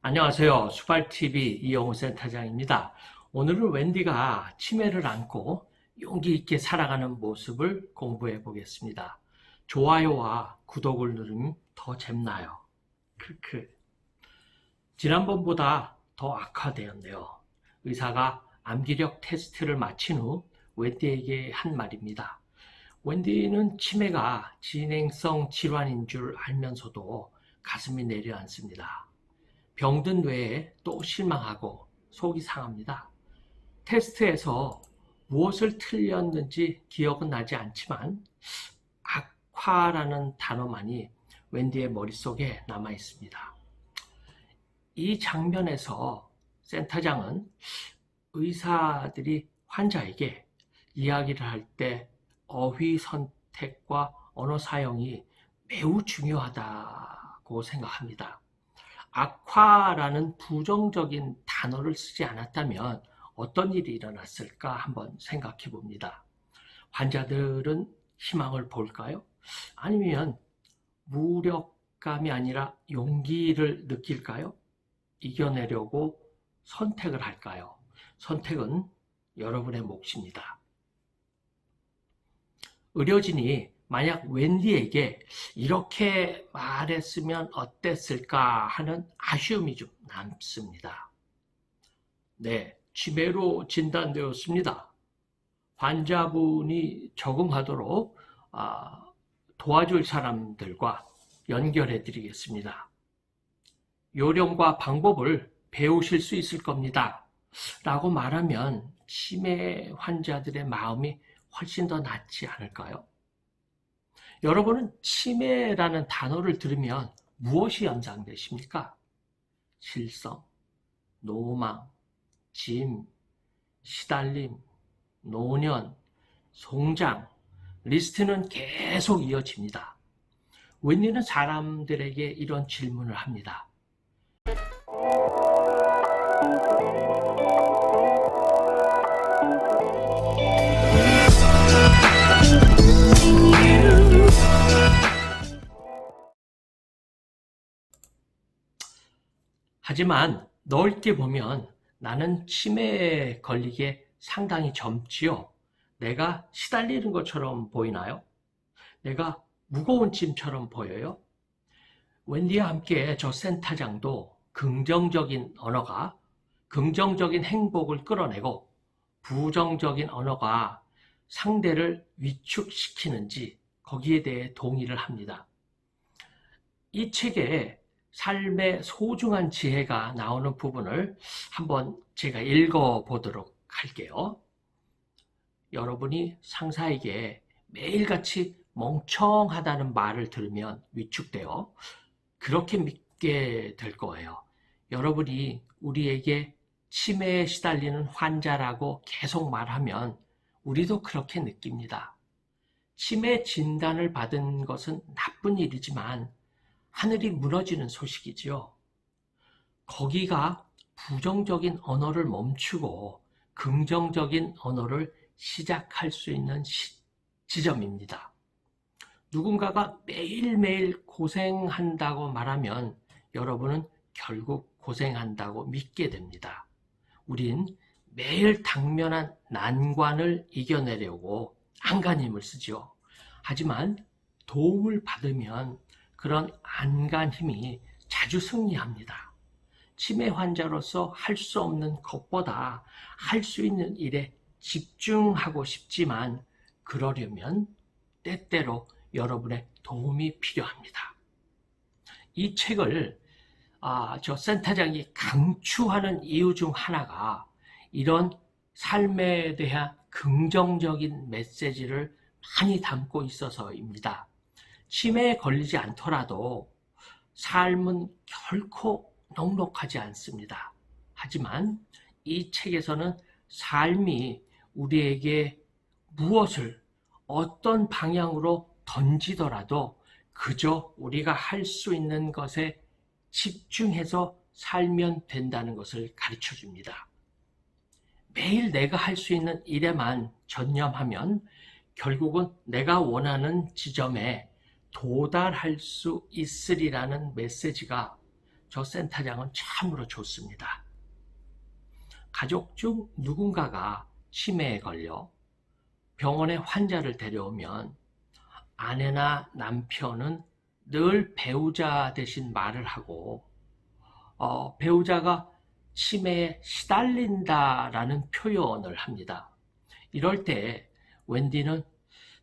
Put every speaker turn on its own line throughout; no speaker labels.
안녕하세요. 수발TV 이영호 센터장입니다. 오늘은 웬디가 치매를 안고 용기 있게 살아가는 모습을 공부해 보겠습니다. 좋아요와 구독을 누르면 더 잼나요. 크크. 지난번보다 더 악화되었네요. 의사가 암기력 테스트를 마친 후 웬디에게 한 말입니다. 웬디는 치매가 진행성 질환인 줄 알면서도 가슴이 내려앉습니다. 병든 외에 또 실망하고 속이 상합니다. 테스트에서 무엇을 틀렸는지 기억은 나지 않지만 악화라는 단어만이 웬디의 머릿속에 남아 있습니다. 이 장면에서 센터장은 의사들이 환자에게 이야기를 할 때 어휘 선택과 언어 사용이 매우 중요하다고 생각합니다. 악화라는 부정적인 단어를 쓰지 않았다면 어떤 일이 일어났을까 한번 생각해 봅니다. 환자들은 희망을 볼까요? 아니면 무력감이 아니라 용기를 느낄까요? 이겨내려고 선택을 할까요? 선택은 여러분의 몫입니다. 의료진이 만약 웬디에게 이렇게 말했으면 어땠을까 하는 아쉬움이 좀 남습니다. 네, 치매로 진단되었습니다. 환자분이 적응하도록 도와줄 사람들과 연결해 드리겠습니다. 요령과 방법을 배우실 수 있을 겁니다. 라고 말하면 치매 환자들의 마음이 훨씬 더 낫지 않을까요? 여러분은 치매라는 단어를 들으면 무엇이 연상되십니까? 실성, 노망, 짐, 시달림, 노년, 송장, 리스트는 계속 이어집니다. 웬디는 사람들에게 이런 질문을 합니다. 하지만 넓게 보면 나는 치매에 걸리게 상당히 젊지요. 내가 시달리는 것처럼 보이나요? 내가 무거운 짐처럼 보여요? 웬디와 함께 저 센터장도 긍정적인 언어가 긍정적인 행복을 끌어내고 부정적인 언어가 상대를 위축시키는지 거기에 대해 동의를 합니다. 이 책에 삶의 소중한 지혜가 나오는 부분을 한번 제가 읽어보도록 할게요. 여러분이 상사에게 매일같이 멍청하다는 말을 들으면 위축되어 그렇게 믿게 될 거예요. 여러분이 우리에게 치매에 시달리는 환자라고 계속 말하면 우리도 그렇게 느낍니다. 치매 진단을 받은 것은 나쁜 일이지만 하늘이 무너지는 소식이지요. 거기가 부정적인 언어를 멈추고 긍정적인 언어를 시작할 수 있는 지점입니다. 누군가가 매일매일 고생한다고 말하면 여러분은 결국 고생한다고 믿게 됩니다. 우린 매일 당면한 난관을 이겨내려고 안간힘을 쓰죠. 하지만 도움을 받으면 그런 안간 힘이 자주 승리합니다. 치매 환자로서 할 수 없는 것보다 할 수 있는 일에 집중하고 싶지만 그러려면 때때로 여러분의 도움이 필요합니다. 이 책을 저 센터장이 강추하는 이유 중 하나가 이런 삶에 대한 긍정적인 메시지를 많이 담고 있어서입니다. 치매에 걸리지 않더라도 삶은 결코 넉넉하지 않습니다. 하지만 이 책에서는 삶이 우리에게 무엇을 어떤 방향으로 던지더라도 그저 우리가 할 수 있는 것에 집중해서 살면 된다는 것을 가르쳐 줍니다. 매일 내가 할 수 있는 일에만 전념하면 결국은 내가 원하는 지점에 도달할 수 있으리라는 메시지가 저 센터장은 참으로 좋습니다. 가족 중 누군가가 치매에 걸려 병원에 환자를 데려오면 아내나 남편은 늘 배우자 대신 말을 하고 배우자가 치매에 시달린다라는 표현을 합니다. 이럴 때 웬디는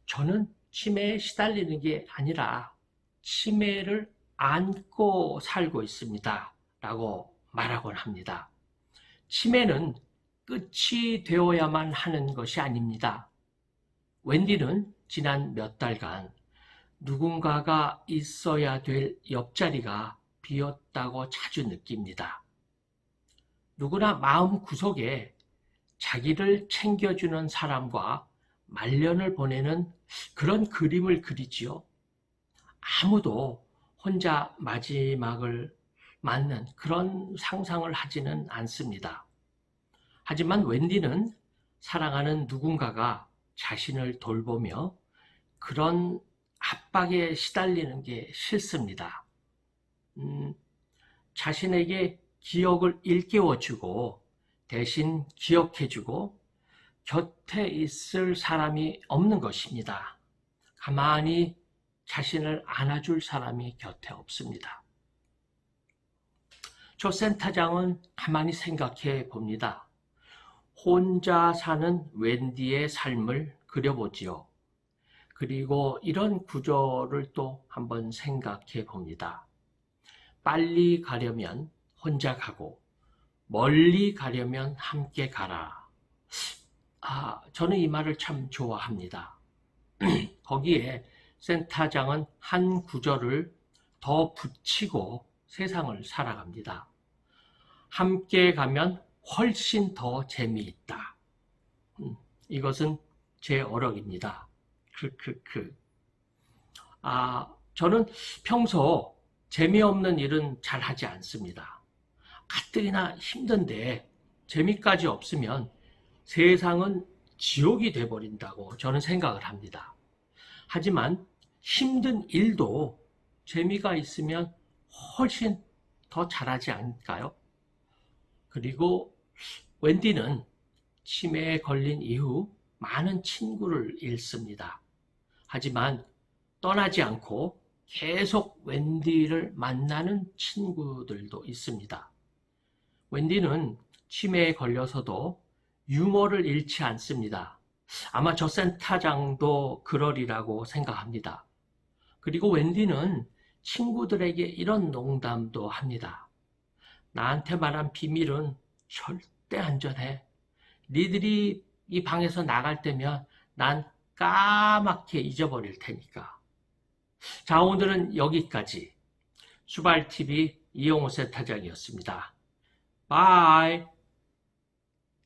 저는 치매에 시달리는 게 아니라 치매를 안고 살고 있습니다 라고 말하곤 합니다. 치매는 끝이 되어야만 하는 것이 아닙니다. 웬디는 지난 몇 달간 누군가가 있어야 될 옆자리가 비었다고 자주 느낍니다. 누구나 마음 구석에 자기를 챙겨주는 사람과 말년을 보내는 그런 그림을 그리지요. 아무도 혼자 마지막을 맞는 그런 상상을 하지는 않습니다. 하지만 웬디는 사랑하는 누군가가 자신을 돌보며 그런 압박에 시달리는 게 싫습니다. 자신에게 기억을 일깨워주고 대신 기억해주고 곁에 있을 사람이 없는 것입니다. 가만히 자신을 안아줄 사람이 곁에 없습니다. 조 센터장은 가만히 생각해 봅니다. 혼자 사는 웬디의 삶을 그려보지요. 그리고 이런 구절을 또 한번 생각해 봅니다. 빨리 가려면 혼자 가고 멀리 가려면 함께 가라. 저는 이 말을 참 좋아합니다. 거기에 센터장은 한 구절을 더 붙이고 세상을 살아갑니다. 함께 가면 훨씬 더 재미있다. 이것은 제 어록입니다. 저는 평소 재미없는 일은 잘 하지 않습니다. 가뜩이나 힘든데 재미까지 없으면 세상은 지옥이 돼버린다고 저는 생각을 합니다. 하지만 힘든 일도 재미가 있으면 훨씬 더 잘하지 않을까요? 그리고 웬디는 치매에 걸린 이후 많은 친구를 잃습니다. 하지만 떠나지 않고 계속 웬디를 만나는 친구들도 있습니다. 웬디는 치매에 걸려서도 유머를 잃지 않습니다. 아마 저 센터장도 그러리라고 생각합니다. 그리고 웬디는 친구들에게 이런 농담도 합니다. 나한테 말한 비밀은 절대 안전해. 니들이 이 방에서 나갈 때면 난 까맣게 잊어버릴 테니까. 자, 오늘은 여기까지. 수발TV 이용호 센터장이었습니다. 바이.